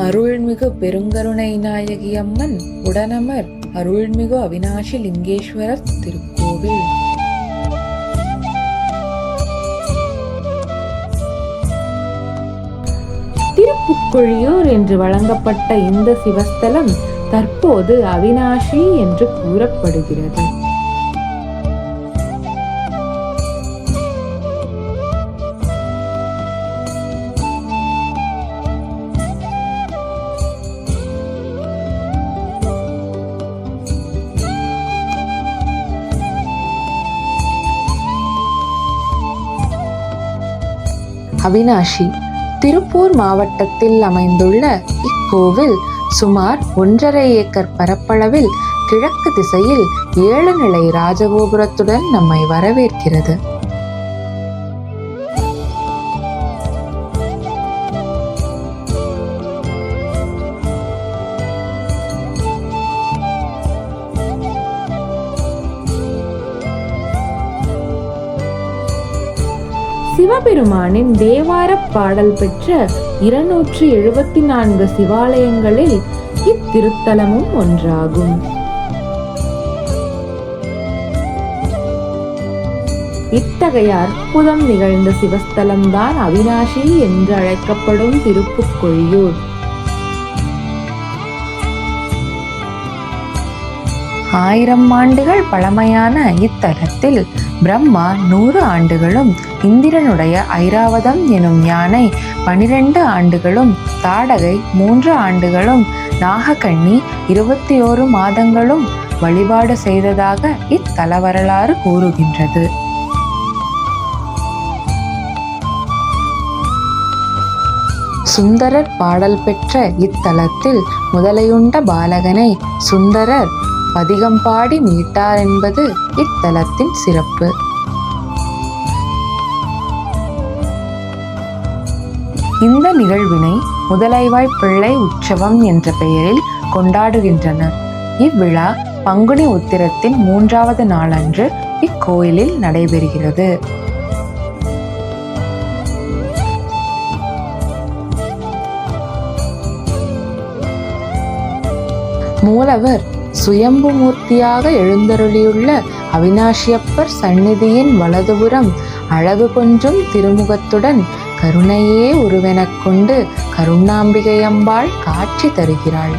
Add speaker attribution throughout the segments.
Speaker 1: அருள்மிகு பெருங்கருணை நாயகி அம்மன் உடனமர் அருள்மிகு அவினாஷி லிங்கேஸ்வரர் திருக்கோவில். திருப்புக்கொழியூர் என்று வழங்கப்பட்ட இந்த சிவஸ்தலம் தற்போது அவினாஷி என்று கூறப்படுகிறது. அவினாஷி திருப்பூர் மாவட்டத்தில் அமைந்துள்ள இக்கோவில் சுமார் 1.5 ஏக்கர் பரப்பளவில் கிழக்கு திசையில் 7 நிலை ராஜகோபுரத்துடன் நம்மை வரவேற்கிறது. சிவபெருமானின் தேவார பாடல் பெற்ற 274 சிவாலயங்களில் இத்திருத்தலமும் ஒன்றாகும். இத்தகைய அற்புதம் நிகழ்ந்த சிவஸ்தலம்தான் அவினாஷி என்று அழைக்கப்படும் திருப்புக்கொழியூர். 1000 ஆண்டுகள் பழமையான இத்தலத்தில் பிரம்மா 100 ஆண்டுகளும், இந்திரனுடைய ஐராவதம் எனும் யானை 12 ஆண்டுகளும், தாடகை 3 ஆண்டுகளும், நாகக்கண்ணி 21 மாதங்களும் வழிபாடு செய்ததாக இத்தல வரலாறு கூறுகின்றது. சுந்தரர் பாடல் பெற்ற இத்தலத்தில் முதலையுண்ட பாலகனை சுந்தரர் பதிகம் பாடி மீட்டார் என்பது இத்தலத்தின் சிறப்பு. இந்த நிகழ்வினை முதலைவாய் பிள்ளை உற்சவம் என்ற பெயரில் கொண்டாடுகின்றனர். இவ்விழா பங்குனி உத்திரத்தின் 3வது நாளன்று இக்கோயிலில் நடைபெறுகிறது. மூலவர் சுயம்பு மூர்த்தியாக எழுந்தருளியுள்ள அவினாஷியப்பர் சந்நிதியின் வலதுபுறம் அழகு கொஞ்சும் திருமுகத்துடன் கருணையே உருவெனக் கொண்டு கருணாம்பிகை அம்பாள் காட்சி தருகிறாள்.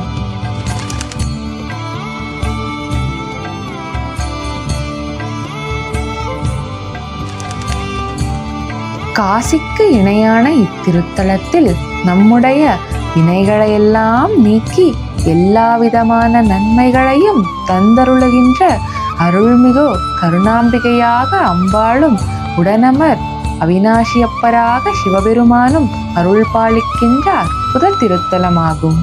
Speaker 1: காசிக்கு இணையான இத்திருத்தலத்தில் நம்முடைய வினைகளையெல்லாம் நீக்கி எல்லாவிதமான நன்மைகளையும் தந்தருளுகின்ற அருள்மிகு கருணாம்பிகையாக அம்பாளும் உடனமர் அவினாஷியப்பராக சிவபெருமானும் அருள் பாலிக்கின்ற அற்புத திருத்தலமாகும்.